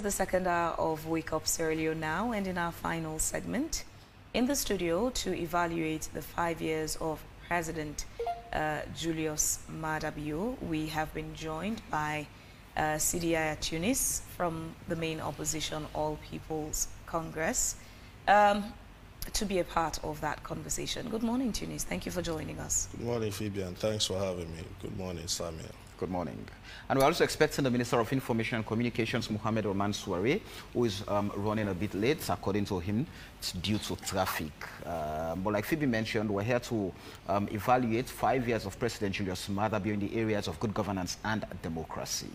The second hour of Wake Up Sierra now, and in our final segment, in the studio to evaluate the 5 years of President Julius Maada Bio, we have been joined by Sidi Tunis from the main opposition All People's Congress to be a part of that conversation. Good morning, Tunis. Thank you for joining us. Good morning, Phoebe, and thanks for having me. Good morning, Samuel. Good morning. And we're also expecting the Minister of Information and Communications, Mohamed Roman Soare, who is running a bit late. According to him, it's due to traffic. But like Phoebe mentioned, we're here to evaluate 5 years of President Julius Maada Bio in the areas of good governance and democracy.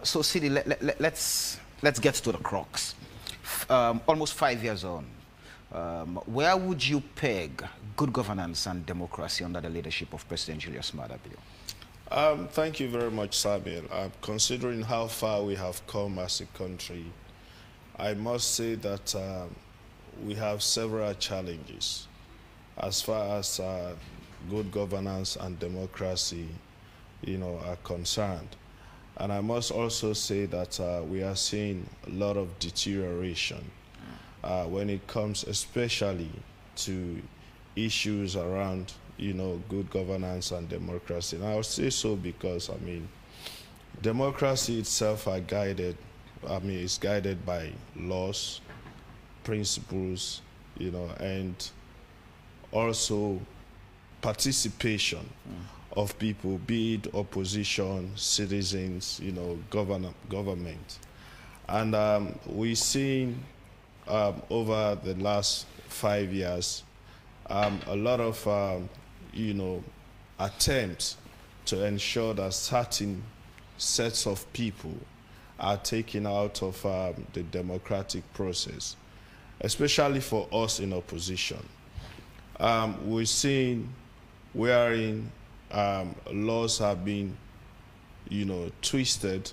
So, Sidi, let's get to the crux. Almost 5 years on, where would you peg good governance and democracy under the leadership of President Julius Maada Bio? Thank you very much, Samuel. Considering how far we have come as a country, I must say that we have several challenges as far as good governance and democracy, are concerned. And I must also say that we are seeing a lot of deterioration when it comes especially to issues around good governance and democracy. And I would say so because, democracy itself is guided by laws, principles, and also participation of people, be it opposition, citizens, government. And we've seen over the last 5 years a lot of attempts to ensure that certain sets of people are taken out of the democratic process, especially for us in opposition. We're seeing wherein laws have been, twisted.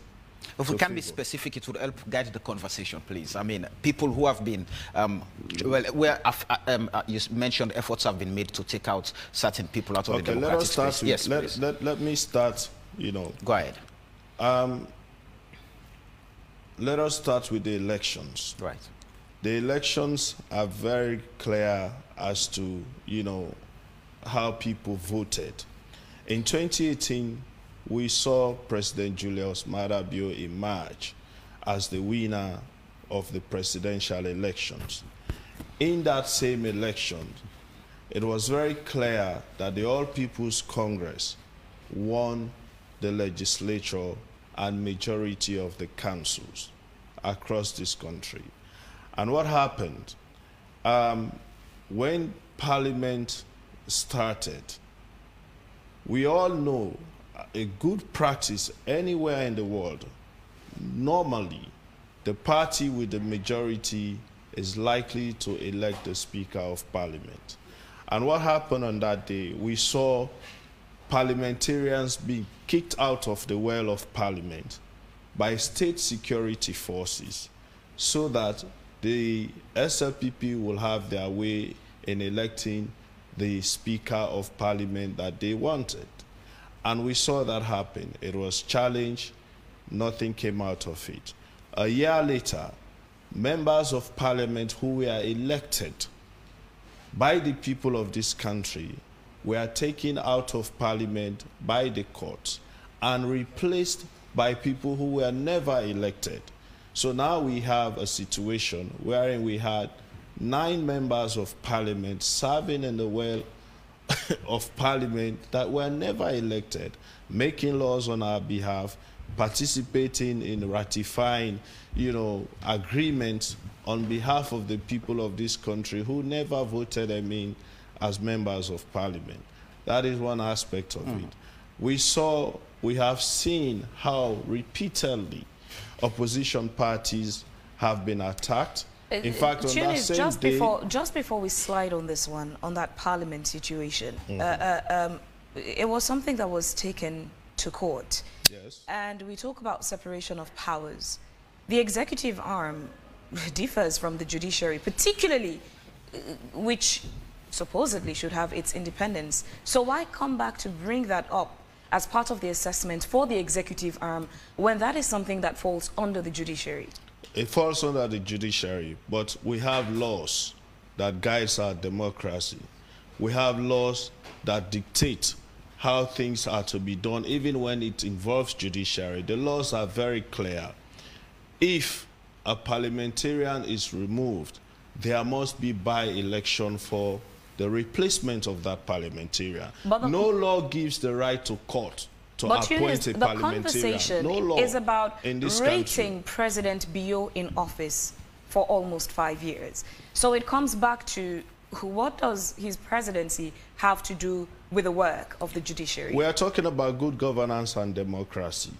If we can be specific, it would help guide the conversation, please. People who have been, you mentioned efforts have been made to take out certain people out of the democratic space. Yes, let me start, Go ahead. Let us start with the elections. Right. The elections are very clear as to, how people voted. In 2018, we saw President Julius Maada Bio emerge as the winner of the presidential elections. In that same election, it was very clear that the All People's Congress won the legislature and majority of the councils across this country. And what happened? When Parliament started, we all know a good practice anywhere in the world, normally the party with the majority is likely to elect the Speaker of Parliament. And what happened on that day, we saw parliamentarians being kicked out of the well of Parliament by state security forces so that the SLPP will have their way in electing the Speaker of Parliament that they wanted. And we saw that happen. It was challenged. Nothing came out of it. A year later, members of Parliament who were elected by the people of this country were taken out of Parliament by the courts and replaced by people who were never elected. So now we have a situation wherein we had 9 members of Parliament serving in the well of Parliament that were never elected, making laws on our behalf, participating in ratifying, agreements on behalf of the people of this country who never voted them in as members of Parliament. That is one aspect of it. We have seen how repeatedly opposition parties have been attacked. In fact, on that same day, just before we slide on this one, on that Parliament situation, it was something that was taken to court. Yes. And we talk about separation of powers. The executive arm differs from the judiciary, particularly which supposedly should have its independence. So why come back to bring that up as part of the assessment for the executive arm when that is something that falls under the judiciary? It falls under the judiciary, but we have laws that guides our democracy. We have laws that dictate how things are to be done, even when it involves judiciary. The laws are very clear. If a parliamentarian is removed, there must be by-election for the replacement of that parliamentarian. No law gives the right to court to appoint a parliamentarian. The conversation is about rating President Bio in office for almost 5 years. So it comes back to what does his presidency have to do with the work of the judiciary? We are talking about good governance and democracy.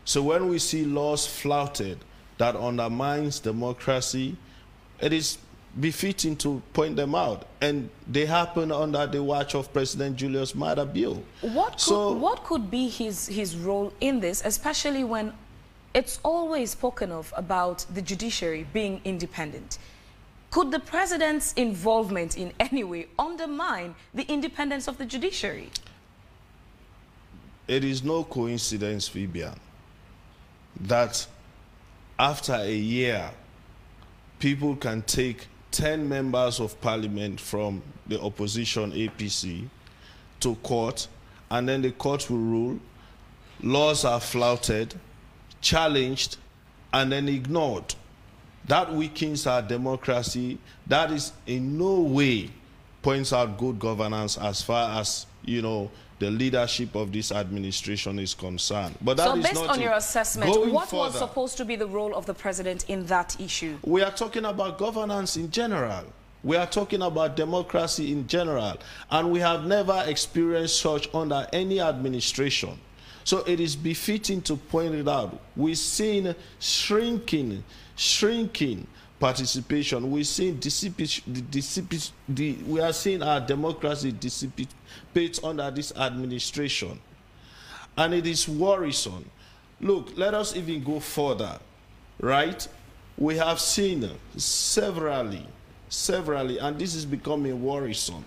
So when we see laws flouted that undermines democracy, it is befitting to point them out. And they happen under the watch of President Julius Maada Bio. What could be his role in this, especially when it's always spoken of about the judiciary being independent? Could the president's involvement in any way undermine the independence of the judiciary? It is no coincidence, Vivian, that after a year, people can take 10 members of parliament from the opposition APC to court, and then the court will rule, laws are flouted, challenged, and then ignored. That weakens our democracy. That is in no way points out good governance as far as, you know, the leadership of this administration is concerned. But that so is based not on your assessment, what further, was supposed to be the role of the president in that issue? We are talking about governance in general. We are talking about democracy in general. And we have never experienced such under any administration. So it is befitting to point it out. We've seen shrinking participation. We've seen we are seeing our democracy dissipate under this administration. And it is worrisome. Look, let us even go further, right? We have seen severally, and this is becoming worrisome,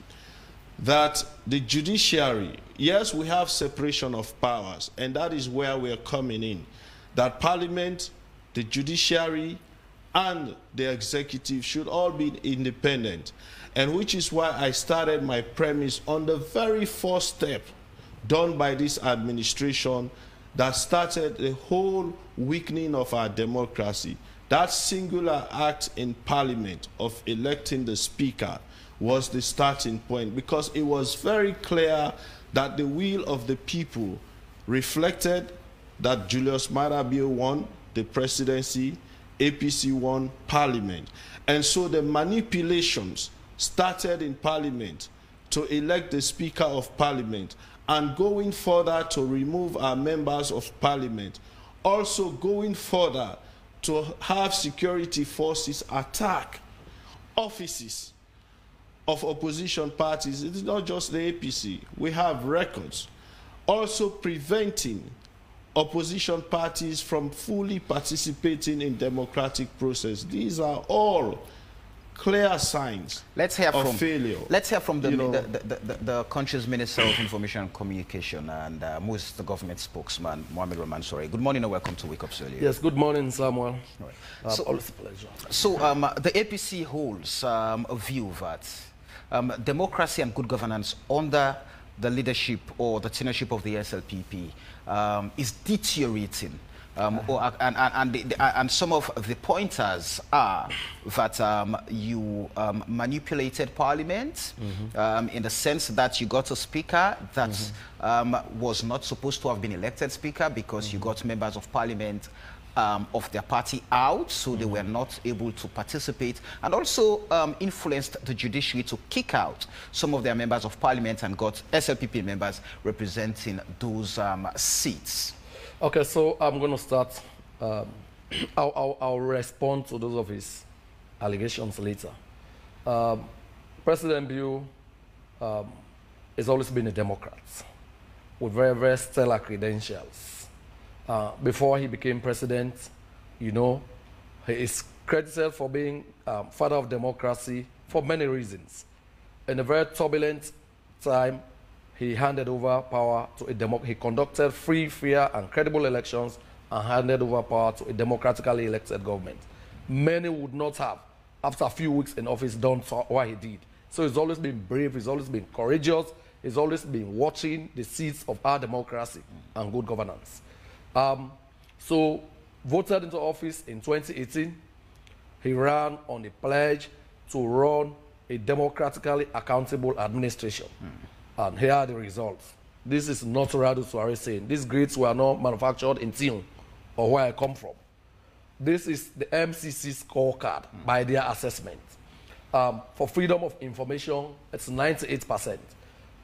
that the judiciary, yes, we have separation of powers, and that is where we are coming in. That parliament, the judiciary, and the executive should all be independent. And which is why I started my premise on the very first step done by this administration that started the whole weakening of our democracy. That singular act in parliament of electing the speaker was the starting point, because it was very clear that the will of the people reflected that Julius Maada Bio won the presidency, APC won parliament. And so the manipulations started in parliament to elect the speaker of parliament, and going further to remove our members of parliament, also going further to have security forces attack offices of opposition parties. It is not just the APC. We have records. Also preventing opposition parties from fully participating in democratic process. These are all clear signs of failure. Let's hear from the country's Minister of Information and Communication and most the government spokesman, Mohamed Roman Soare. Good morning and welcome to Wake Up Early. Yes, good morning, Samuel. Right. Always a pleasure. So the APC holds a view that democracy and good governance under the leadership or the tenureship of the SLPP is deteriorating. And some of the pointers are that you manipulated Parliament in the sense that you got a speaker that was not supposed to have been elected speaker because you got members of Parliament of their party out, so they were not able to participate, and also influenced the judiciary to kick out some of their members of Parliament and got SLPP members representing those seats. Okay, so I'm going to start. I'll respond to those of his allegations later. President Bio has always been a Democrat with very, very stellar credentials. Before he became president, you know, he is credited for being father of democracy for many reasons. In a very turbulent time, he handed over power to he conducted free, fair, and credible elections and handed over power to a democratically elected government. Many would not have, after a few weeks in office, done what he did. So he's always been brave, he's always been courageous, he's always been watching the seeds of our democracy and good governance. So, voted into office in 2018, he ran on a pledge to run a democratically accountable administration. And here are the results. This is not Radu Suare saying. These grades were not manufactured in Tion or where I come from. This is the MCC scorecard by their assessment. For freedom of information, it's 98%.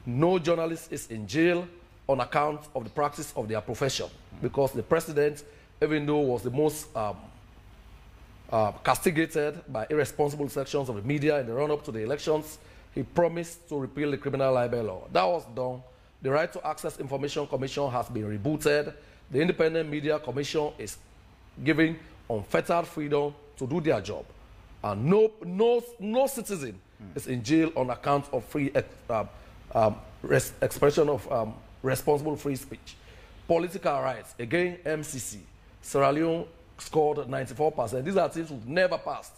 No journalist is in jail on account of the practice of their profession because the president, even though was the most castigated by irresponsible sections of the media in the run-up to the elections, he promised to repeal the criminal libel law. That was done. The Right to Access Information Commission has been rebooted. The Independent Media Commission is giving unfettered freedom to do their job. And no citizen is in jail on account of free expression of responsible free speech. Political rights, again, MCC. Sierra Leone scored 94%. These are things we've never passed,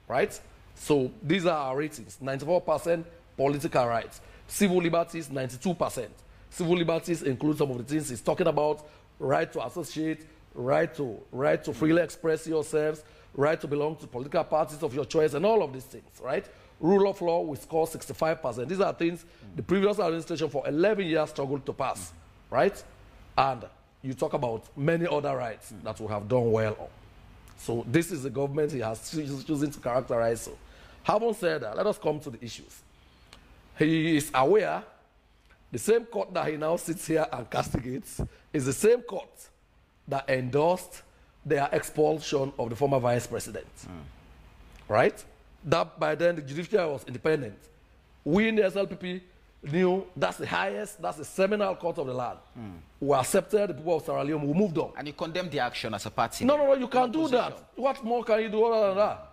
right? So these are our ratings. 94% political rights. Civil liberties, 92%. Civil liberties include some of the things he's talking about: right to associate, right to freely express yourselves, right to belong to political parties of your choice, and all of these things, right? Rule of law, we score 65%. These are things the previous administration for 11 years struggled to pass, right? And you talk about many other rights that we have done well on. So this is the government he has chosen to characterize. So, having said that, let us come to the issues. He is aware the same court that he now sits here and castigates is the same court that endorsed their expulsion of the former vice president. Right? That by then the judiciary was independent. We in the SLPP knew that's the highest, that's the seminal court of the land. We accepted the people of Sierra Leone, we moved on. And you condemned the action as a party? No, you can't do that. What more can you do other than that?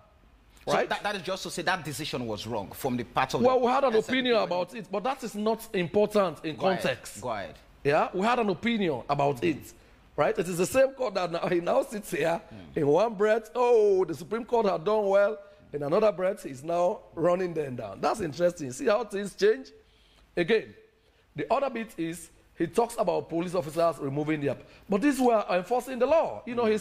Right? So that is just to say that decision was wrong from the part of Well, we had an opinion about it, but that is not important in context. Go ahead. Yeah, we had an opinion about it. Right? It is the same court that he now sits here in one breath. Oh, the Supreme Court had done well. In another breath, he's now running them down. That's interesting. See how things change? Again, the other bit is he talks about police officers removing their... But these were enforcing the law. You know, he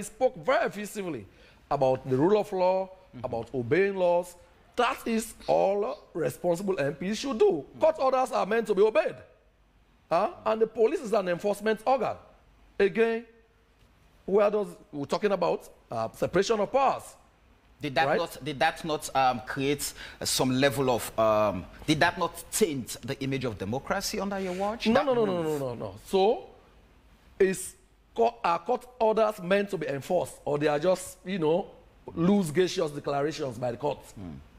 spoke very effusively about the rule of law, about obeying laws. That is all responsible MPs should do. Court orders are meant to be obeyed. And the police is an enforcement organ. Again, we're talking about separation of powers. Did that not create some level of, did that not taint the image of democracy under your watch? No. So, are court orders meant to be enforced, or they are just, you know, loose, gaseous declarations by the courts?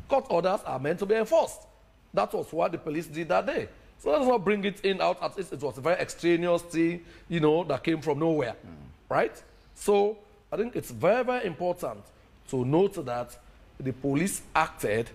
Court orders are meant to be enforced. That was what the police did that day. So let's not bring it in out as if it was a very extraneous thing, you know, that came from nowhere, right? So I think it's very, very important to note that the police acted,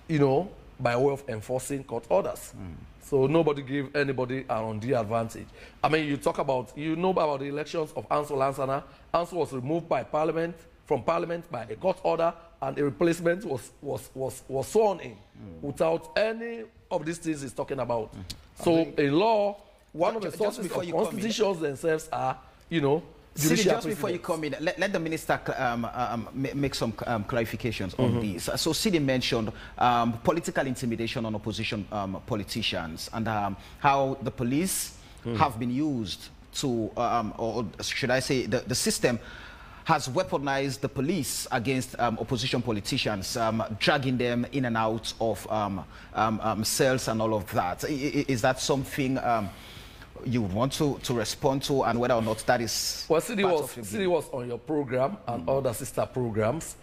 you know, by way of enforcing court orders. So nobody gave anybody an undue advantage. I mean, you talk about, you know about the elections of Ansel Lansana. Ansel was removed by Parliament, from Parliament by a court order, and a replacement was sworn in without any of these things he's talking about. So in law, one of the sources of constitutions themselves are, you know, Sidi, just before you come in, let the minister make some clarifications on this. So Sidi mentioned political intimidation on opposition politicians and how the police have been used to, or should I say, the system has weaponized the police against opposition politicians, dragging them in and out of cells and all of that. Is that something you want to respond to, and whether or not that is... Well, Sidi was on your program and other sister programs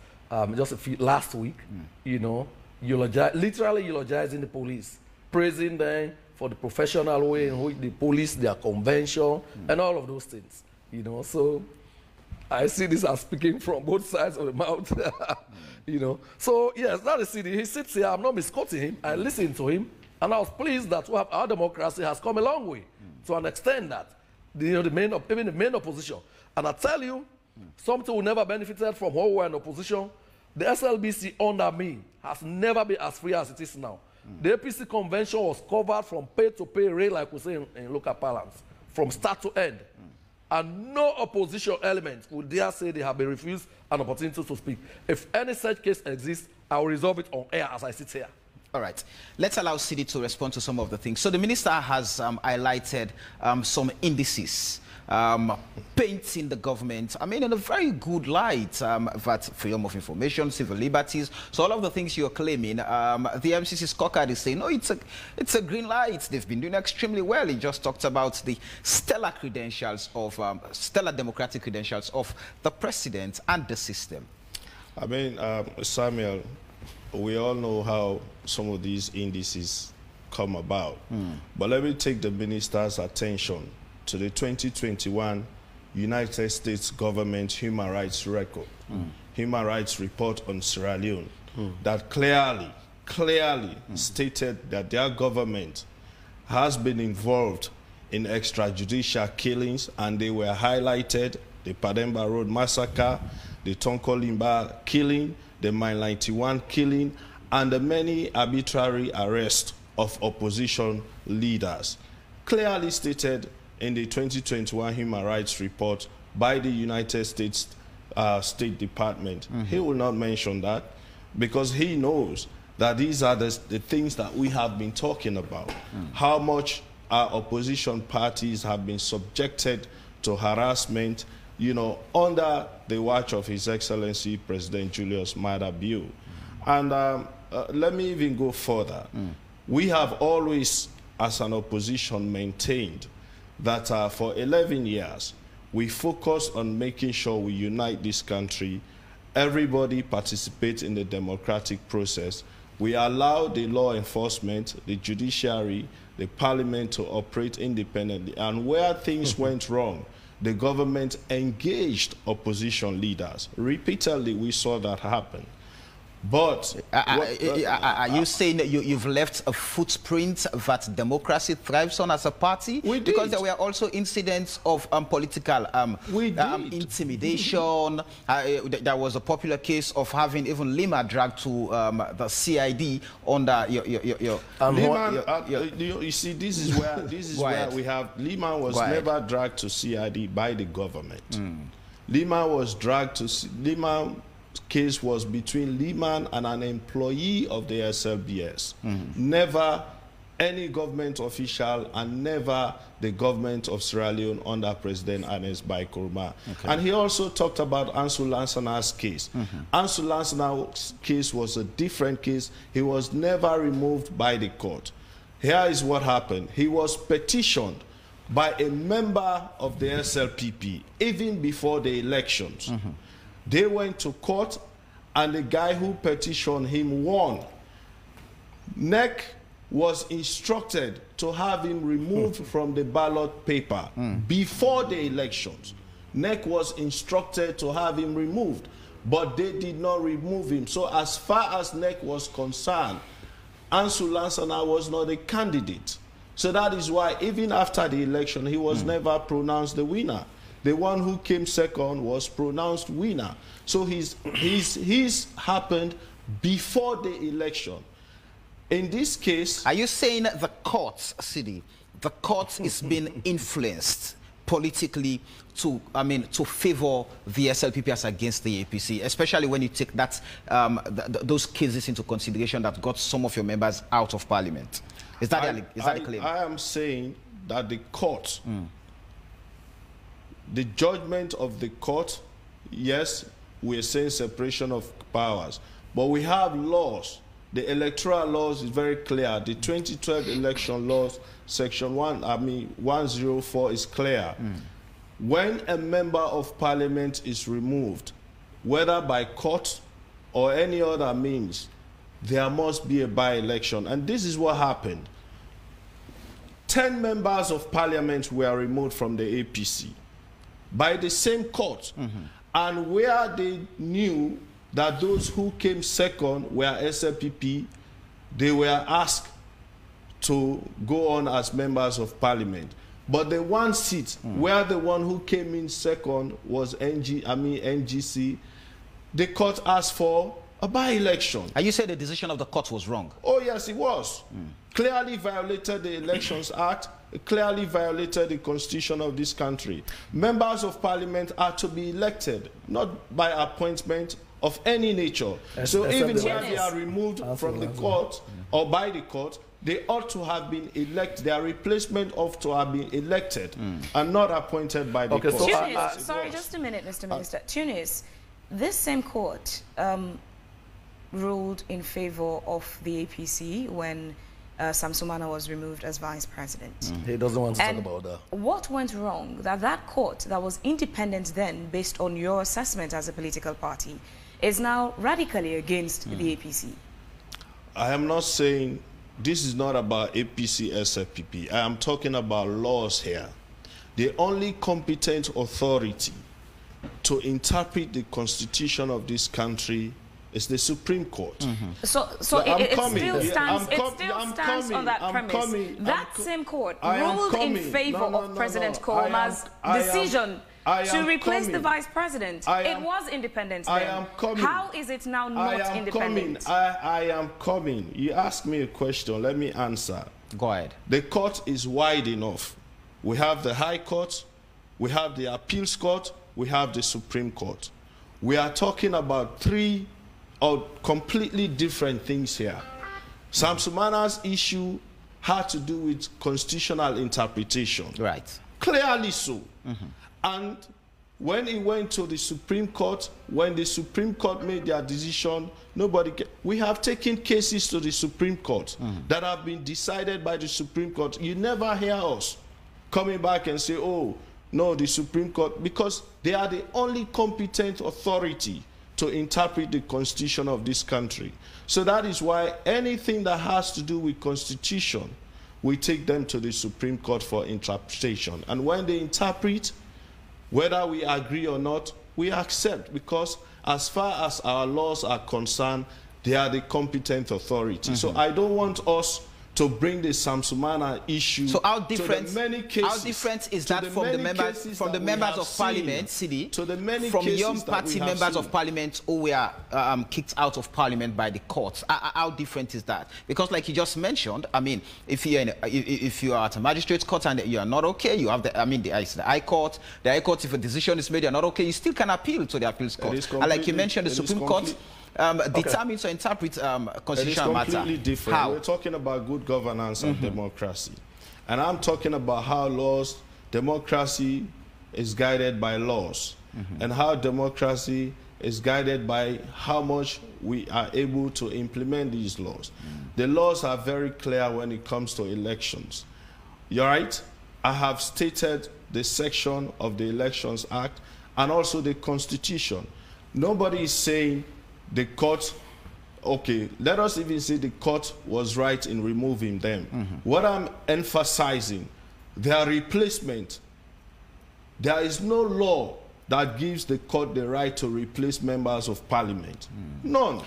just last week, you know, literally eulogizing the police, praising them for the professional way in which the police, their convention, and all of those things, you know. So I see this as speaking from both sides of the mouth, you know. So, yes, that is Sidi. He sits here. I'm not misquoting him. I listen to him. And I was pleased that our democracy has come a long way to an extent that even the main opposition. And I tell you, something we never benefited from when we were in opposition. The SLBC under me has never been as free as it is now. The APC convention was covered from pay to pay rate, like we say in local parlance, from start to end. And no opposition element would dare say they have been refused an opportunity to speak. If any such case exists, I will resolve it on air as I sit here. All right. Let's allow Sidi to respond to some of the things. So the minister has highlighted some indices painting the government, I mean, in a very good light, that freedom of information, civil liberties. So all of the things you're claiming, the MCC scorecard is saying, no, it's a green light. They've been doing extremely well. He just talked about the stellar credentials of, stellar democratic credentials of the president and the system. I mean, Samuel, we all know how some of these indices come about. But let me take the minister's attention to the 2021 United States government human rights record, human rights report on Sierra Leone, that clearly stated that their government has been involved in extrajudicial killings, and they were highlighted: the Pademba Road massacre, the Tonkolimba killing, the Mile 91 killing, and the many arbitrary arrests of opposition leaders. Clearly stated in the 2021 Human Rights Report by the United States State Department. He will not mention that because he knows that these are the things that we have been talking about. How much our opposition parties have been subjected to harassment, you know, under the watch of His Excellency President Julius Maada Bio. And let me even go further. We have always, as an opposition, maintained that for 11 years, we focus on making sure we unite this country. Everybody participates in the democratic process. We allow the law enforcement, the judiciary, the parliament to operate independently. And where things went wrong, the government engaged opposition leaders. Repeatedly, we saw that happen. But are you saying that you've left a footprint that democracy thrives on as a party? We did. Because there were also incidents of political intimidation. There was a popular case of having even Lima dragged to the CID under your you see, this is where we have Lima was never dragged to CID by the government. Lima was dragged to Lima. Case was between Liman and an employee of the SLBS. Never any government official, and never the government of Sierra Leone under President Ernest Bai Koroma. And he also talked about Ansu Lansana's case. Ansu Lansana's case was a different case. He was never removed by the court. Here is what happened. He was petitioned by a member of the SLPP even before the elections. They went to court, and the guy who petitioned him won. NEC was instructed to have him removed from the ballot paper before the elections. NEC was instructed to have him removed, but they did not remove him. So as far as NEC was concerned, Ansu Lansana was not a candidate. So that is why even after the election, he was never pronounced the winner. The one who came second was pronounced winner. So his happened before the election. In this case... Are you saying the courts, Sidi, the courts is being influenced politically to favor the SLPP as against the APC, especially when you take that those cases into consideration that got some of your members out of parliament? Is that a claim? I am saying that the court... The judgment of the court, yes, we're saying separation of powers, but we have laws. The electoral laws is very clear. The 2012 election laws, section 104 is clear. When a member of parliament is removed, whether by court or any other means, there must be a by-election. And this is what happened. 10 members of parliament were removed from the APC by the same court, and where they knew that those who came second were SLPP, they were asked to go on as members of parliament. But the one seat where the one who came in second was NGC, the court asked for a by-election. And you said the decision of the court was wrong? Oh, yes, it was. Clearly violated the Elections Act, clearly violated the constitution of this country. Members of parliament are to be elected, not by appointment of any nature. So even when they are removed from the court or by the court, they ought to have been elected. Their replacement ought to have been elected and not appointed by the court. So Tunis, sorry, just a minute, Mr. Minister. Tunis, this same court ruled in favor of the APC when Sam Sumana was removed as vice president. He doesn't want to talk about that. What went wrong that court that was independent then, based on your assessment as a political party, is now radically against the APC? I am not saying this is not about APC, SFPP. I am talking about laws here. The only competent authority to interpret the constitution of this country is the Supreme Court. So it still stands on that premise. That same court ruled in favor of President Koma's decision to replace the vice president. It was independent then. How is it now not independent? I am coming. You asked me a question. Let me answer. Go ahead. The court is wide enough. We have the High Court, we have the Appeals Court, we have the Supreme Court. We are talking about three completely different things here. Sam Sumana's issue had to do with constitutional interpretation. Right. Clearly so. And when it went to the Supreme Court, when the Supreme Court made their decision, we have taken cases to the Supreme Court that have been decided by the Supreme Court. You never hear us coming back and say, oh, no, the Supreme Court, because they are the only competent authority to interpret the constitution of this country. So that is why anything that has to do with constitution, we take them to the Supreme Court for interpretation. And when they interpret, whether we agree or not, we accept, because as far as our laws are concerned, they are the competent authority. So I don't want us to bring the Sam Sumana issue so how different, to the many cases, how different is that from the members of parliament, Sidi, to the many from cases young party members of parliament who were kicked out of parliament by the courts? How different is that? Because like you just mentioned, I mean, if you are at a magistrate's court and you are not okay, you have the High Court. The High Court, if a decision is made, you are not okay, you still can appeal to the appeals court. And like you mentioned, the Supreme Court determines or interprets constitutional matter. It is completely different. How? We're talking about good governance and democracy. And I'm talking about how democracy is guided by laws, and how democracy is guided by how much we are able to implement these laws. The laws are very clear when it comes to elections. You're right. I have stated the section of the Elections Act and also the Constitution. Nobody is saying the court, okay, let us even say the court was right in removing them. What I'm emphasizing, their replacement, there is no law that gives the court the right to replace members of parliament. None.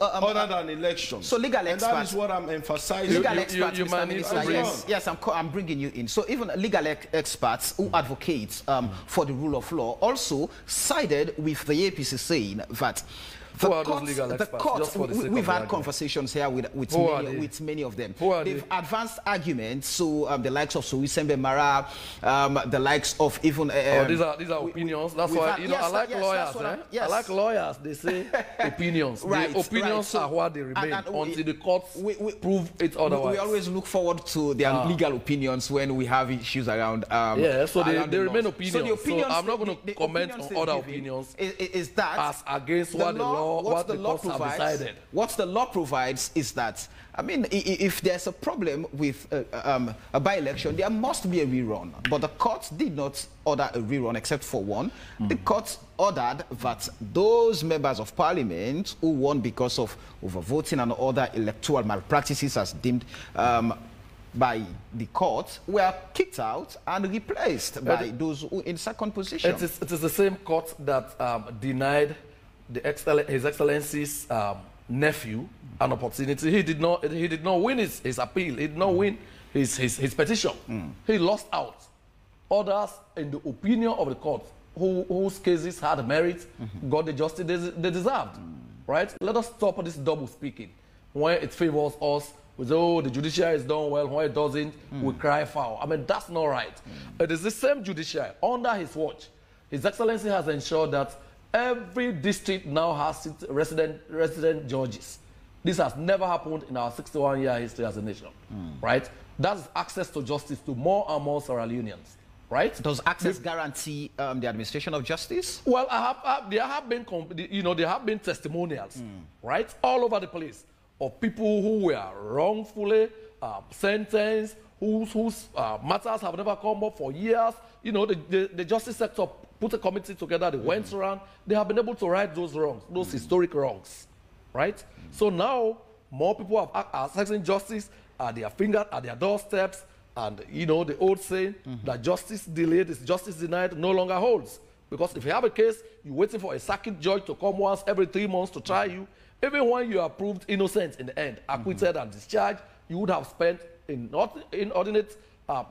Other than elections. So legal experts. And that is what I'm emphasizing. Legal experts, Mr. Minister, yes, I'm bringing you in. So even legal experts who advocate for the rule of law also sided with the APC saying that the court, we've had conversations here with many of them. They've advanced arguments, so the likes of Suwisembe Mara, the likes of even... these are opinions. That's why, I like lawyers. I like lawyers. They say opinions. The opinions are what they remain until the courts prove it otherwise. We always look forward to their legal opinions when we have issues around... so they remain opinions. So I'm not going to comment on other opinions as against what the law what the law provides. What the law provides is that, I mean, if there's a problem with a by-election, there must be a rerun. But the court did not order a rerun except for one. The court ordered that those members of parliament who won because of overvoting and other electoral malpractices as deemed by the court were kicked out and replaced by those who in second position. It is the same court that denied His Excellency's nephew an opportunity. He did not win his appeal. He did not win his petition. He lost out. Others, in the opinion of the court, whose cases had merit, got the justice they deserved. Right? Let us stop this double speaking. When it favors us, we say, oh, the judiciary is done well. When it doesn't, we cry foul. I mean, that's not right. It is the same judiciary under his watch. His Excellency has ensured that every district now has resident judges. This has never happened in our 61-year history as a nation, right? That is access to justice to more and more Sierra Leoneans, right? Does access guarantee the administration of justice? Well, there have been testimonials, right, all over the place of people who were wrongfully sentenced, whose matters have never come up for years. You know, the justice sector put a committee together, they went around, they have been able to right those wrongs, those historic wrongs, right? So now, more people are accessing justice at their doorsteps, and, you know, the old saying that justice delayed is justice denied no longer holds. Because if you have a case, you're waiting for a circuit judge to come once every 3 months to try you. Even when you are proved innocent in the end, acquitted and discharged, you would have spent inordinate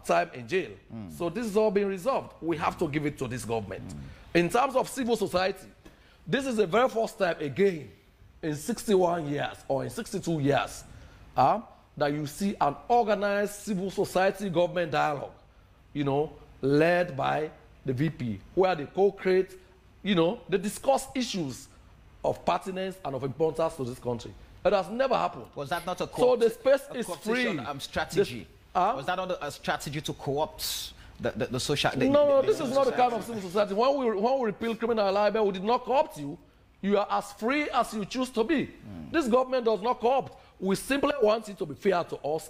time in jail. So this is all being resolved. We have to give it to this government. In terms of civil society, this is the very first time again in 61 years or in 62 years that you see an organized civil society government dialogue, you know, led by the VP, where they co-create, you know, they discuss issues of pertinence and of importance to this country. It has never happened. Was that not a so the space is free? Strategy. Was that not a strategy to co-opt the social? No, this is not the kind of civil society. When we repeal criminal libel, we did not co-opt you. You are as free as you choose to be. This government does not co-opt. We simply want it to be fair to us.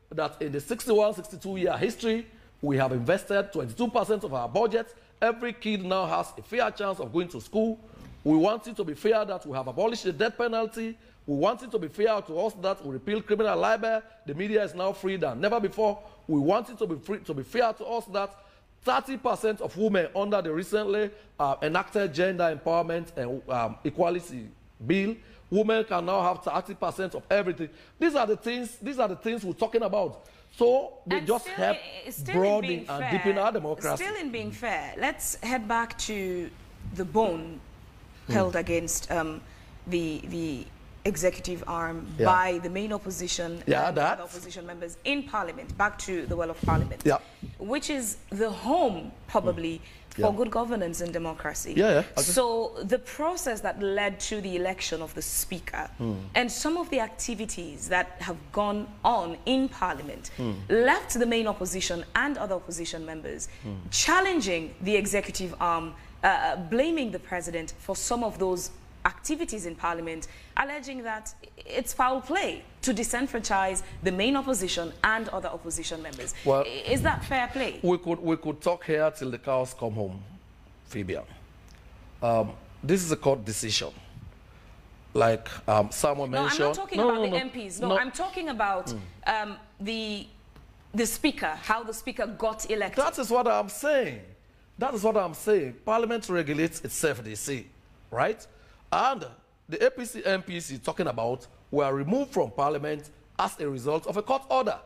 That in the 61, 62-year history, we have invested 22% of our budget. Every kid now has a fair chance of going to school. We want it to be fair that we have abolished the death penalty. We want it to be fair to us that we repeal criminal libel. The media is now free than never before. We want it to be fair to us that 30% of women under the recently enacted gender empowerment and equality bill, women can now have 30% of everything. These are the things we're talking about. So they and just help broaden and deepen our democracy. Still in being fair, let's head back to the bone held against the executive arm by the main opposition and other opposition members in Parliament, back to the well of Parliament, which is the home, probably, for good governance and democracy. So the process that led to the election of the Speaker and some of the activities that have gone on in Parliament left the main opposition and other opposition members challenging the executive arm, blaming the President for some of those activities in Parliament, alleging that it's foul play to disenfranchise the main opposition and other opposition members. Well, is that fair play? We could talk here till the cows come home, Fabian. This is a court decision. Like someone mentioned. I'm not talking about the MPs. No, I'm talking about the Speaker, how the Speaker got elected. That is what I'm saying. That is what I'm saying. Parliament regulates itself, they say, right? And the APC MPs you're talking about were removed from Parliament as a result of a court order.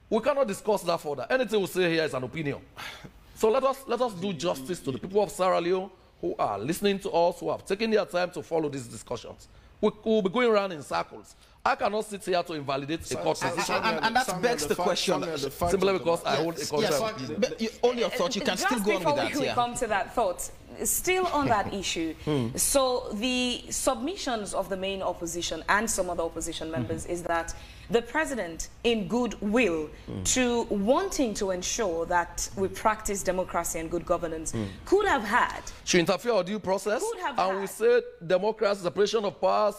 We cannot discuss that further. Anything we say here is an opinion. So let us do justice to the people of Sierra Leone who are listening to us, who have taken their time to follow these discussions. We'll be going around in circles. I cannot sit here to invalidate a court decision. And that begs the question. Simply because I hold a contract. Yes, all your thoughts, you can still go on with that. Just before we come to that thought, still on that issue, so the submissions of the main opposition and some other opposition members is that the President, in goodwill, to wanting to ensure that we practice democracy and good governance, could have had... Should interfere with due process, and we said democracy, separation of powers,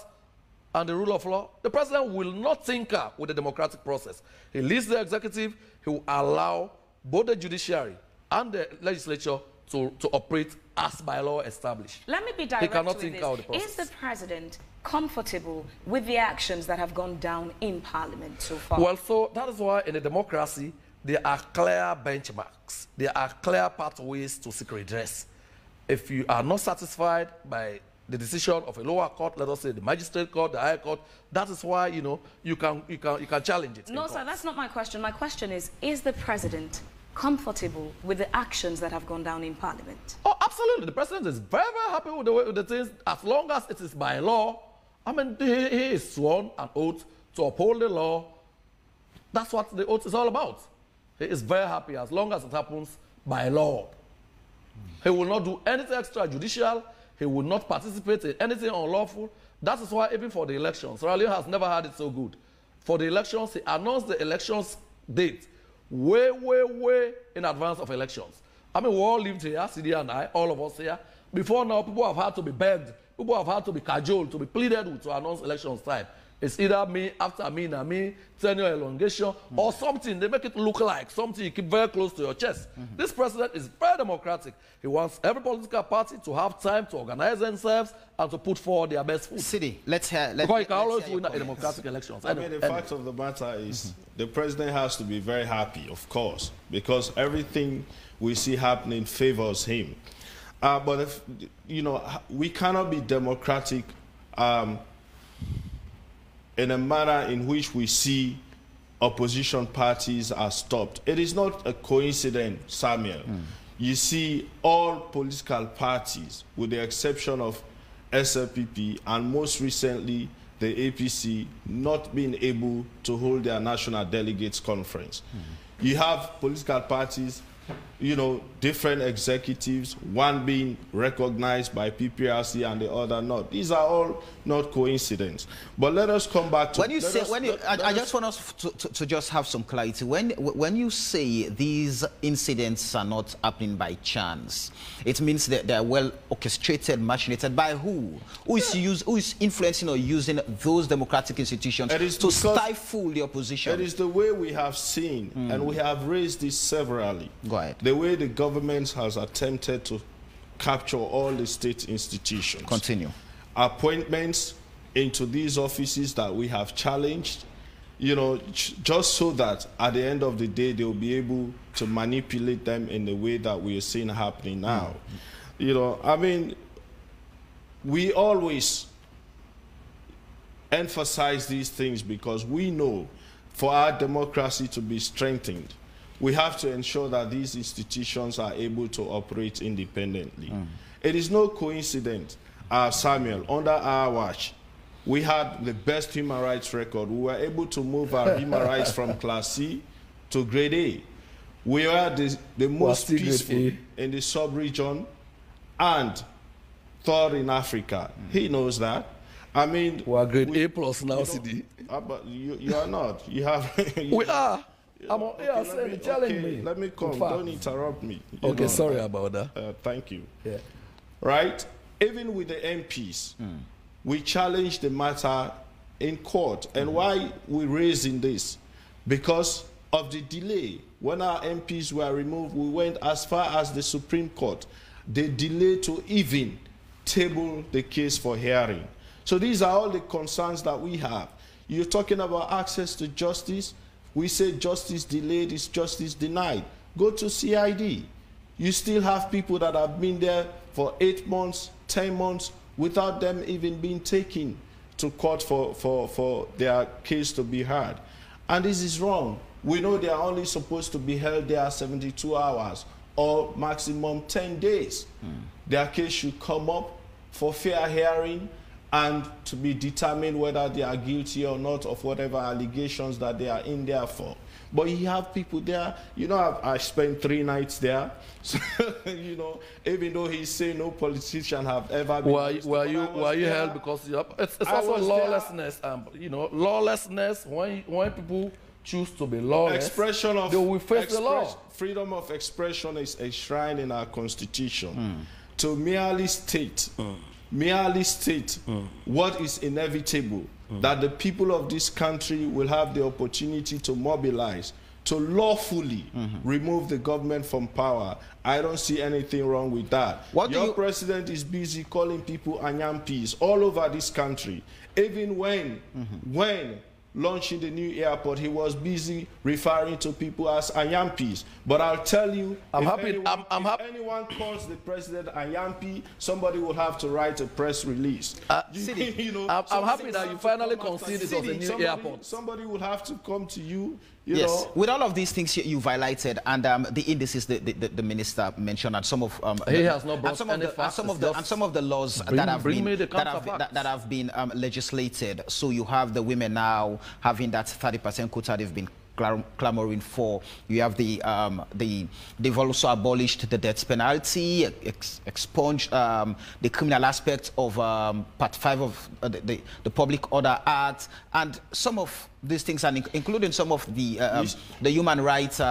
and the rule of law. The President will not tinker with the democratic process. He leads the executive. He will allow both the judiciary and the legislature to operate as by law established. Let me be direct with this. Is the President comfortable with the actions that have gone down in Parliament so far? Well, so that is why in a democracy, there are clear benchmarks. There are clear pathways to seek redress. If you are not satisfied by the decision of a lower court, let us say the magistrate court, the higher court. That is why, you know, you can challenge it. No, sir, that's not my question. My question is the president comfortable with the actions that have gone down in Parliament? Oh, absolutely. The president is very, very happy with the things, as long as it is by law. I mean, he is sworn an oath to uphold the law. That's what the oath is all about. He is very happy as long as it happens by law. He will not do anything extrajudicial. He will not participate in anything unlawful. That is why even for the elections, Sierra Leone has never had it so good. For the elections, he announced the elections date way, way, way in advance of elections. I mean, we all lived here, Sidi and I, all of us here. Before now, people have had to be begged. People have had to be cajoled, to be pleaded with to announce elections time. It's either me, after me, na me, tenure elongation, or something. They make it look like something you keep very close to your chest. This president is very democratic. He wants every political party to have time to organize themselves and to put forward their best foot. Sidi, let's hear. Because you can always win in democratic elections. I mean, the fact of the matter is the president has to be very happy, of course, because everything we see happening favors him. But, if, you know, we cannot be democratic in a manner in which we see opposition parties are stopped. It is not a coincidence, Samuel. You see all political parties, with the exception of SLPP and most recently the APC, not being able to hold their national delegates conference. You have political parties, you know, different executives, one being recognized by PPRC and the other not. These are all not coincidence. But let us come back to... When you say, I just want us to just have some clarity. When you say these incidents are not happening by chance, it means that they are well orchestrated, machinated by who? Who is influencing or using those democratic institutions to stifle the opposition? It is the way we have seen, and we have raised this severally. Go ahead. The way the government has attempted to capture all the state institutions. Continue. Appointments into these offices that we have challenged, you know, just so that at the end of the day they'll be able to manipulate them in the way that we are seeing happening now. You know, I mean, we always emphasize these things because we know for our democracy to be strengthened, we have to ensure that these institutions are able to operate independently. It is no coincidence, Samuel, under our watch, we had the best human rights record. We were able to move our human rights from Class C to Grade A. We are the most peaceful in the sub-region and third in Africa. He knows that. I mean... We are Grade A plus now, Sidi. But you are not. You have... We are. I'm on here saying, challenge me. Let me come. Don't interrupt me. Okay, sorry about that. Thank you. Yeah. Right? Even with the MPs, we challenged the matter in court. And why we raising this? Because of the delay. When our MPs were removed, we went as far as the Supreme Court. They delayed to even table the case for hearing. So these are all the concerns that we have. You're talking about access to justice. We say justice delayed is justice denied. Go to CID. You still have people that have been there for 8 months, 10 months, without them even being taken to court for their case to be heard. And this is wrong. We know they are only supposed to be held there 72 hours or maximum 10 days. Their case should come up for fair hearing and to be determined whether they are guilty or not of whatever allegations that they are in there for. But you have people there, you know, I spent 3 nights there. So, you know, even though he's saying no politician have ever been... Were you held because it's also lawlessness, you know, lawlessness, when people choose to be lawless, they will face the law. Freedom of expression is enshrined in our constitution. To merely state what is inevitable, that the people of this country will have the opportunity to mobilize, to lawfully remove the government from power. I don't see anything wrong with that. Your president is busy calling people anyampis all over this country, even when launching the new airport, he was busy referring to people as Anyampis. But I'll tell you, if anyone calls the president Anyampi, somebody will have to write a press release. You know, I'm happy that you finally conceded it was a new airport. Somebody will have to come to you. Yes, know. with all of these things you've highlighted, and the indices the minister mentioned, and some of he has not brought any facts, and some of the laws that have been legislated. So you have the women now having that 30% quota they've been clamoring for. You have they've also abolished the death penalty, expunged the criminal aspect of Part 5 of the Public Order Act, and some of these things, and including some of the human rights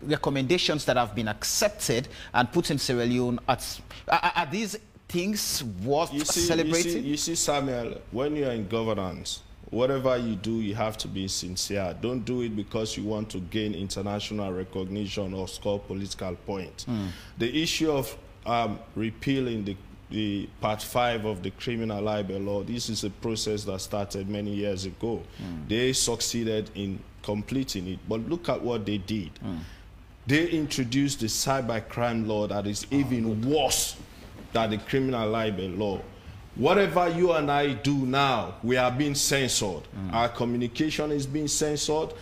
recommendations that have been accepted and put in Sierra Leone. Are these things worth celebrating? You see, Samuel, when you're in governance, whatever you do, you have to be sincere. Don't do it because you want to gain international recognition or score political points. The issue of repealing the Part 5 of the criminal libel law, this is a process that started many years ago. They succeeded in completing it, but look at what they did. They introduced the cybercrime law that is even worse than the criminal libel law. Whatever you and I do now, we are being censored. Our communication is being censored.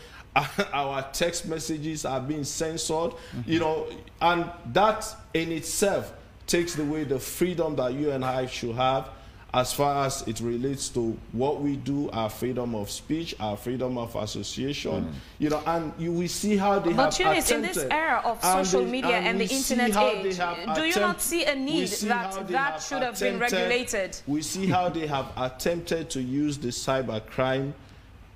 Our text messages are being censored. You know, and that in itself takes away the freedom that you and I should have as far as it relates to what we do, our freedom of speech, our freedom of association. You know, and we see how they have attempted. But in this era of social media and the internet age, do you not see a need that should have been regulated? We see how they have attempted to use the cybercrime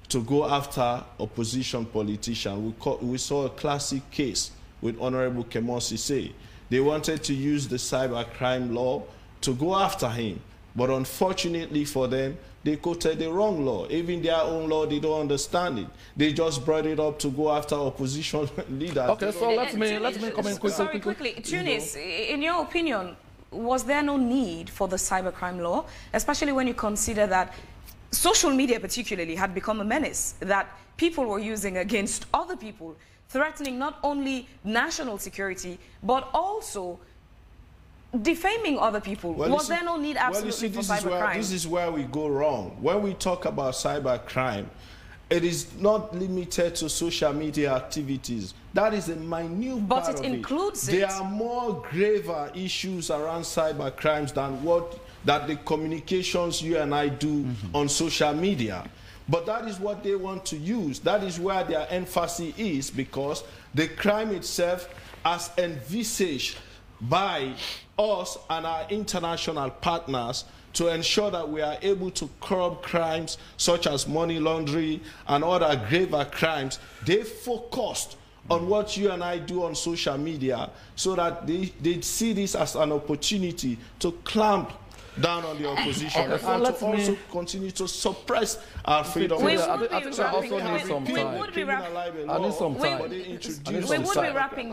to go after opposition politicians. We saw a classic case with Honorable Kemosi Say. They wanted to use the cybercrime law to go after him. But unfortunately for them, they quoted the wrong law. Even their own law, they don't understand it. They just brought it up to go after opposition leaders. Okay, so let me comment quickly. Sorry, quickly. Tunis, in your opinion, was there no need for the cybercrime law, especially when you consider that social media particularly had become a menace that people were using against other people, threatening not only national security, but also defaming other people? Was there no need absolutely for cybercrime? This is where we go wrong. When we talk about cybercrime, it is not limited to social media activities. That is a minute part of it. But it includes it. There are more graver issues around cybercrimes than that the communications you and I do on social media. But that is what they want to use. That is where their emphasis is, because the crime itself, as envisaged by us and our international partners, to ensure that we are able to curb crimes such as money laundering and other graver crimes, they focused on what you and I do on social media, so that they see this as an opportunity to clamp down on the opposition and to also continue to suppress our freedom. We would be wrapping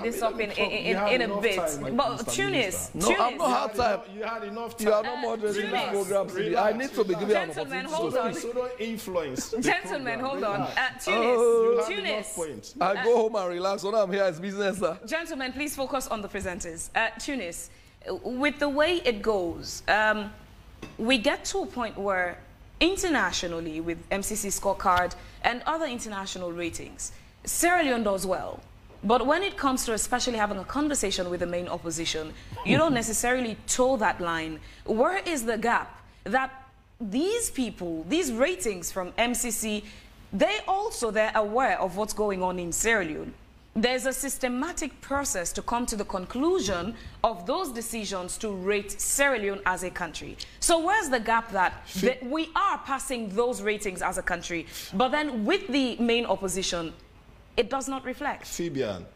this up in a bit. But Tunis, no, I'm not time. You had enough time. You are not moderating this program today. I need to be given an opportunity. Hold on. So don't influence. Gentlemen, hold on. Tunis. I go home and relax. When I'm here, it's business, sir. Gentlemen, please focus on the presenters. Tunis, with the way it goes, we get to a point where internationally, with MCC scorecard and other international ratings, Sierra Leone does well. But when it comes to especially having a conversation with the main opposition, you don't necessarily toe that line. Where is the gap that these people, these ratings from MCC, they're aware of what's going on in Sierra Leone? There's a systematic process to come to the conclusion of those decisions to rate Sierra Leone as a country. So where's the gap that we are passing those ratings as a country, but then with the main opposition, it does not reflect? Fabian,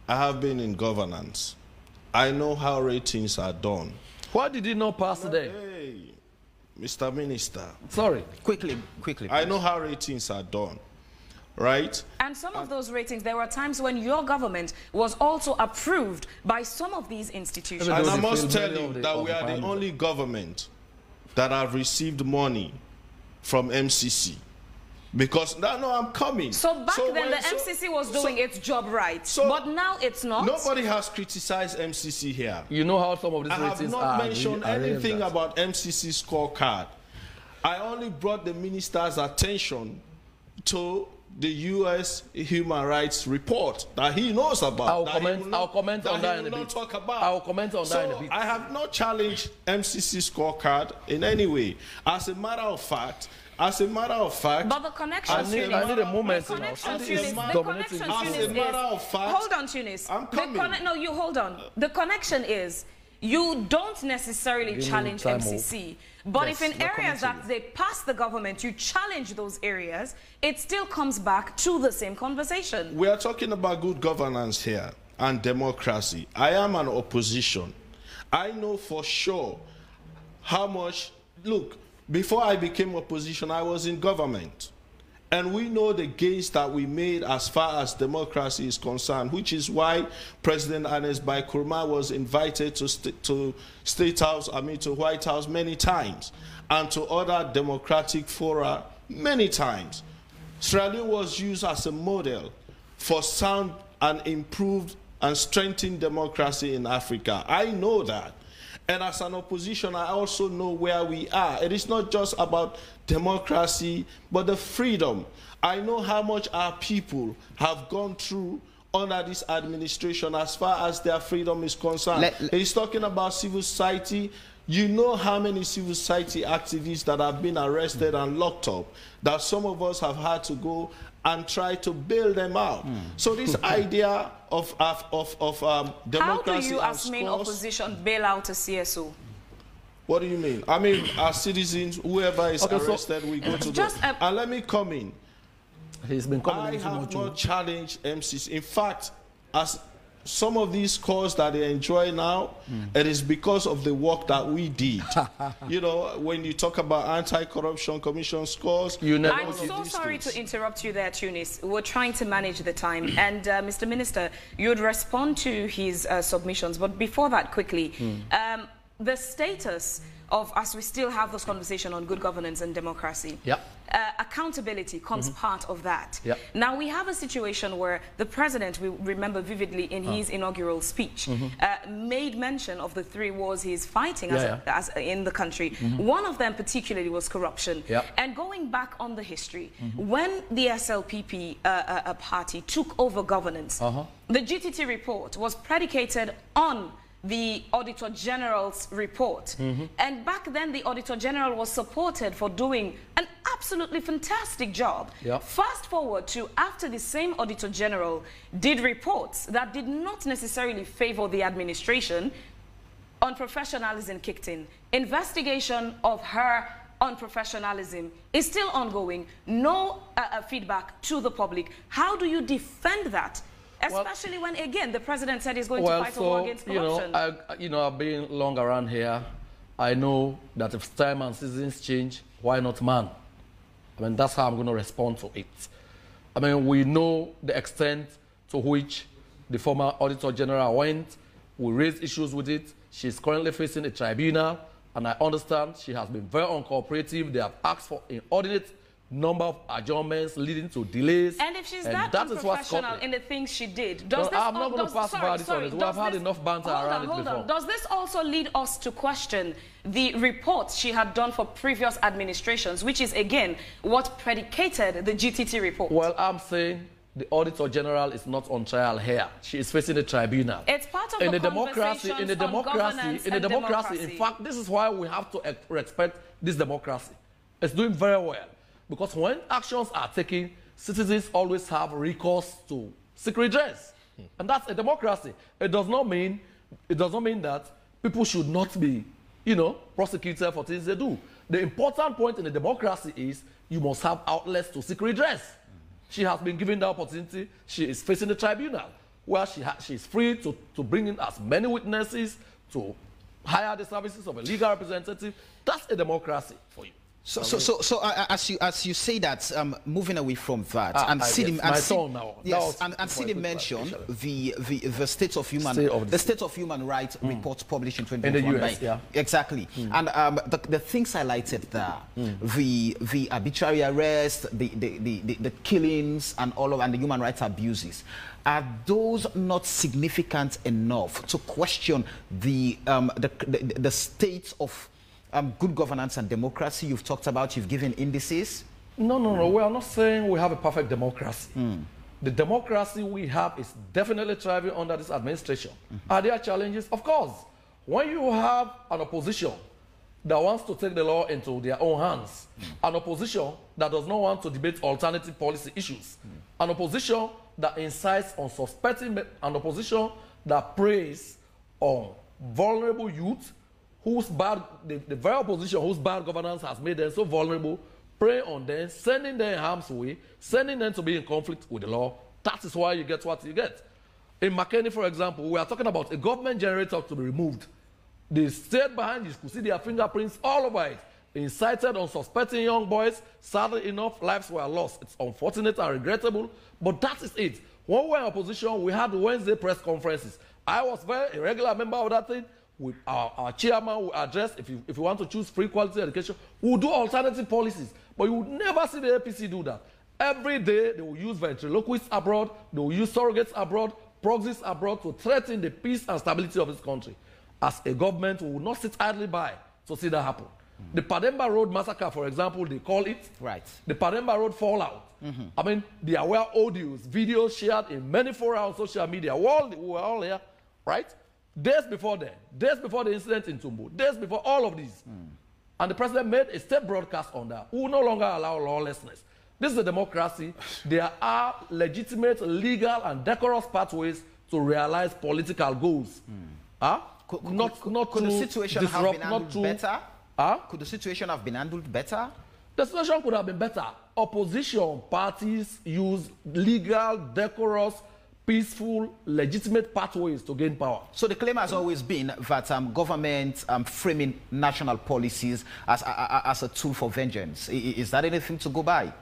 I have been in governance. I know how ratings are done. Why did you not pass today? Hey, Mr. Minister. Sorry. Quickly. I know how ratings are done. Right? And some of those ratings, there were times when your government was also approved by some of these institutions. And I must tell you that we are the only government that have received money from MCC. Because no, I'm coming. So back then the MCC was doing its job right, but now it's not. Nobody has criticized MCC here. You know how some of these ratings are. I have not mentioned anything about MCC scorecard. I only brought the minister's attention to the U.S. human rights report that he knows about. I'll comment on that in a bit. I'll comment on that in a bit. I have not challenged MCC scorecard in any way. As a matter of fact, but the connection. I need a moment. The connection, hold on, Tunis. I'm coming. No, you hold on. The connection is you don't necessarily challenge MCC, but if in areas that they pass the government, you challenge those areas, it still comes back to the same conversation. We are talking about good governance here and democracy. I am an opposition. I know for sure how much. Look. Before I became opposition, I was in government. And we know the gains that we made as far as democracy is concerned, which is why President Ernest Bai Koroma was invited to White House many times, and to other democratic fora many times. Sierra Leone was used as a model for sound and improved and strengthened democracy in Africa. I know that. And as an opposition, I also know where we are. It is not just about democracy, but the freedom. I know how much our people have gone through under this administration as far as their freedom is concerned. He's talking about civil society. You know how many civil society activists that have been arrested and locked up, that some of us have had to go and try to bail them out. So this idea of democracy. How do you, as main opposition, bail out a CSO? What do you mean? I mean, as citizens, whoever is arrested, we go to just and let me come in. He's been coming I have not challenged MCC. In fact, as some of these scores that they enjoy now, it is because of the work that we did. You know, when you talk about anti-corruption commission scores... I'm so sorry to interrupt you there, Tunis. We're trying to manage the time. And, Mr. Minister, you would respond to his submissions. But before that, quickly, the status of, as we still have this conversation on good governance and democracy, accountability comes part of that. Now, we have a situation where the president, we remember vividly in his inaugural speech, made mention of the 3 wars he's fighting as in the country. One of them particularly was corruption. And going back on the history, when the SLPP party took over governance, the GTT report was predicated on the Auditor General's report. And back then, the Auditor General was supported for doing an absolutely fantastic job. Fast forward to after the same Auditor General did reports that did not necessarily favor the administration, unprofessionalism kicked in. Investigation of her unprofessionalism is still ongoing. No feedback to the public. How do you defend that? Especially when, again, the president said he's going to fight a war against corruption. I've been long around here. I know that if time and seasons change, why not man? I mean, that's how I'm going to respond to it. I mean, we know the extent to which the former Auditor General went. We raised issues with it. She's currently facing a tribunal, and I understand she has been very uncooperative. They have asked for inordinate number of adjournments leading to delays. And if she's that unprofessional in the things she did, does this... I'm not going to pass verdict on it. We have had enough banter around it before. Does this also lead us to question the reports she had done for previous administrations, which is, again, what predicated the GTT report? Well, I'm saying the Auditor General is not on trial here. She is facing a tribunal. It's part of the conversation in the democracy. In fact, this is why we have to respect this democracy. It's doing very well. Because when actions are taken, citizens always have recourse to seek redress. And that's a democracy. It does not mean that people should not be, prosecuted for things they do. The important point in a democracy is you must have outlets to seek redress. She has been given the opportunity. She is facing the tribunal, where she is free to bring in as many witnesses, to hire the services of a legal representative. That's a democracy for you. As you say that, moving away from that, and Sidi mentioned the state of human rights report published in 2021. In the US, exactly. And the things highlighted there, the arbitrary arrest, the killings, and all of and the human rights abuses. Are those not significant enough to question the state of good governance and democracy you've talked about? You've given indices. No. We are not saying we have a perfect democracy. The democracy we have is definitely thriving under this administration. Are there challenges? Of course. When you have an opposition that wants to take the law into their own hands, an opposition that does not want to debate alternative policy issues, an opposition that incites on suspecting, an opposition that preys on vulnerable youth, whose the very opposition whose bad governance has made them so vulnerable, prey on them, sending them harm's way, sending them to be in conflict with the law. That is why you get what you get. In McKinney, for example, we are talking about a government generator to be removed. They stayed behind, you could see their fingerprints all over it. Incited on suspecting young boys. Sadly enough, lives were lost. It's unfortunate and regrettable, but that is it. When we were in opposition, we had Wednesday press conferences. I was a regular member of that thing. With our chairman will address, if you want to choose free quality education, we'll do alternative policies. But you would never see the APC do that. Every day, they will use ventriloquists abroad, they will use surrogates abroad, proxies abroad to threaten the peace and stability of this country. As a government, we will not sit idly by to see that happen. The Pademba Road massacre, for example, they call it. Right. The Pademba Road fallout. I mean, there were audios, videos shared in many forums on social media. We were all here, right? Days before then, days before the incident in Tumbo, days before all of these. And the president made a state broadcast on that. We will no longer allow lawlessness. This is a democracy. There are legitimate, legal, and decorous pathways to realize political goals. Could the situation have been handled better? Could the situation have been handled better? The situation could have been better. Opposition parties use legal, decorous, peaceful, legitimate pathways to gain power. So the claim has always been that government framing national policies as a tool for vengeance. Is that anything to go by?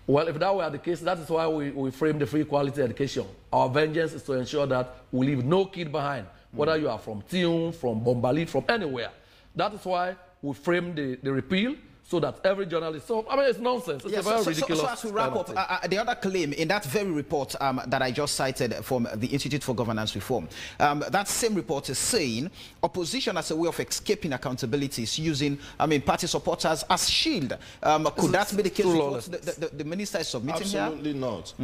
Well, if that were the case, that is why we frame the free quality education. Our vengeance is to ensure that we leave no kid behind, whether you are from Tiun, from Bombali, from anywhere. That is why we frame the repeal, so that every journalist... So, I mean, it's nonsense. It's a very ridiculous... So as we wrap up, the other claim in that very report that I just cited from the Institute for Governance Reform, that same report is saying opposition as a way of escaping accountability is using, party supporters as shield. Could that be the case with what the minister is submitting here? Absolutely not.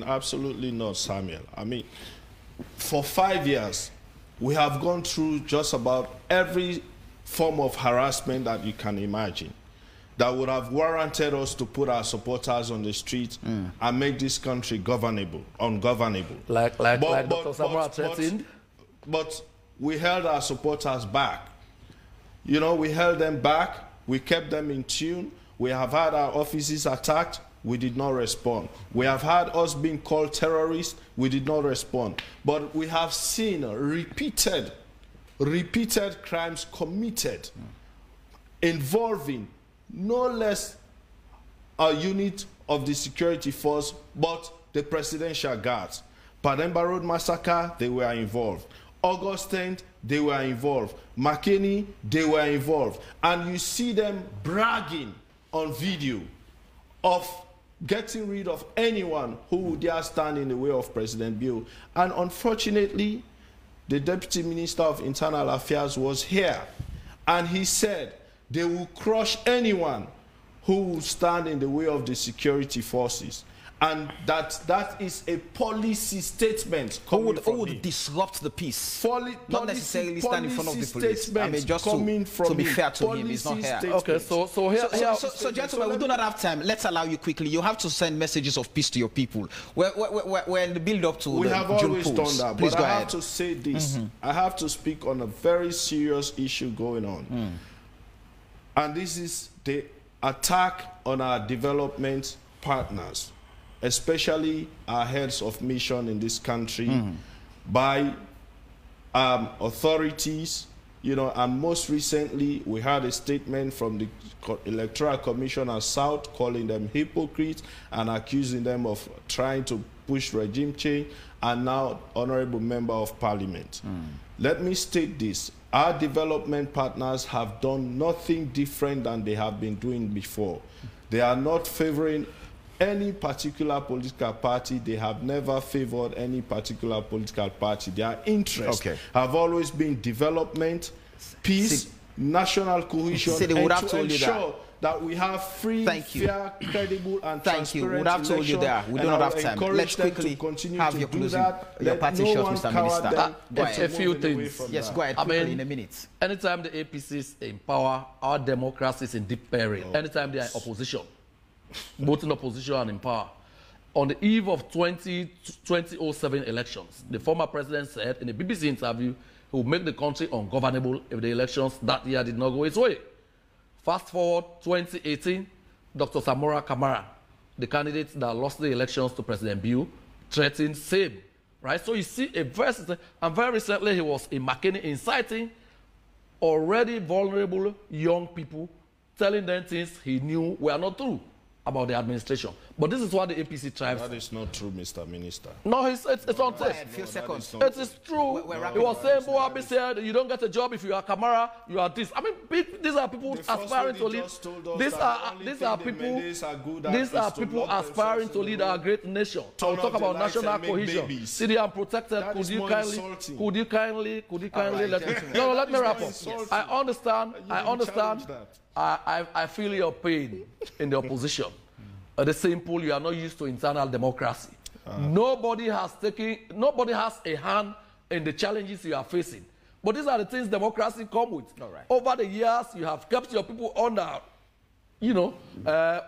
Absolutely not, Samuel. For 5 years, we have gone through just about every form of harassment that you can imagine that would have warranted us to put our supporters on the street and make this country ungovernable. Like Dr. Samuel threatened? But we held our supporters back. You know, we held them back. We kept them in tune. We have had our offices attacked. We did not respond. We have had us being called terrorists. We did not respond. But we have seen repeated crimes committed involving no less a unit of the security force, but the presidential guards. Pademba Road massacre, they were involved. August 10th, they were involved. McKinney, they were involved. And you see them bragging on video of getting rid of anyone who would dare stand in the way of President Bill. And unfortunately, the Deputy Minister of Internal Affairs was here, and he said they will crush anyone who will stand in the way of the security forces. And that is a policy statement who would disrupt the peace, not necessarily stand in front of the police. Just to be fair to him, he's not here. Okay, so gentlemen, we do not have time. Let's allow you quickly. You have to send messages of peace to your people. We're in the build-up to we have June always polls. done that. Please but go I ahead. have to say this. I have to speak on a very serious issue going on. And this is the attack on our development partners, especially our heads of mission in this country, by authorities, you know, and most recently we had a statement from the Electoral Commissioner South calling them hypocrites and accusing them of trying to push regime change, and now Honorable Member of Parliament. Let me state this. Our development partners have done nothing different than they have been doing before. They are not favoring any particular political party. They have never favored any particular political party. Their interests have always been development, peace, national cohesion, Sidi, and to ensure that we have free, fair, credible, and transparent would have told you there. We do not have time. Let's quickly have your closing, your party shots, Mr. Minister. A few things. Yes, go ahead. Quickly, in a minute. Anytime the APC is in power, our democracy is in deep peril. Anytime they are in opposition, both in opposition and in power. On the eve of 2007 elections, the former president said in a BBC interview he would make the country ungovernable if the elections that year did not go his way. Fast forward 2018, Dr. Samora Kamara, the candidate that lost the elections to President Biu, threatened same, right? So you see a and very recently he was in McKinney inciting already vulnerable young people, telling them things he knew were not true about the administration. But this is what the APC thrives. That is not true, Mr. Minister. No, it's on tape. Few seconds. It is true. He was saying, Boabi said, you don't get a job if you are Kamara, you are this. I mean, these are people aspiring to lead. These are people aspiring to lead our great nation. I'll talk about national cohesion. Sidi, I'm protected. Could you kindly let me? No, let me wrap up. I understand. I feel your pain in the opposition. The simple, you are not used to internal democracy. Nobody has a hand in the challenges you are facing. But these are the things democracy comes with. Over the years, you have kept your people under,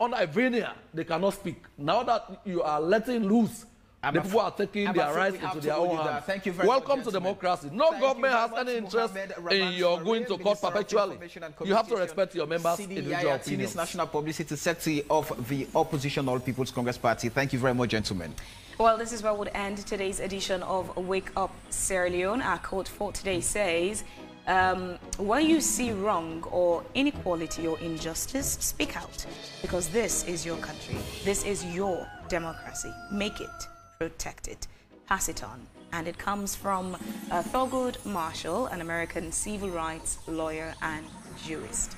under a veneer. They cannot speak. Now that you are letting loose, the people are taking their rights into their own hands. Thank you very Welcome much, to democracy. No government has any interest in your going to court perpetually. You have to respect your members' individual opinions. Tunis National Publicity Secretary of the Opposition All People's Congress Party. Thank you very much, gentlemen. Well, this is where we'll end today's edition of Wake Up Sierra Leone. Our quote for today says, when you see wrong or inequality or injustice, speak out, because this is your country. This is your democracy. Make it. Protect it, pass it on. And it comes from Thurgood Marshall, an American civil rights lawyer and jurist.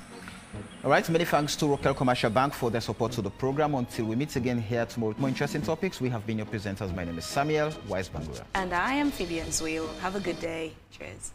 All right, many thanks to Rokel Commercial Bank for their support to the program. Until we meet again here tomorrow with more interesting topics, we have been your presenters. My name is Samuel Wise Bangura. And I am Phoebe Nzwil. Have a good day. Cheers.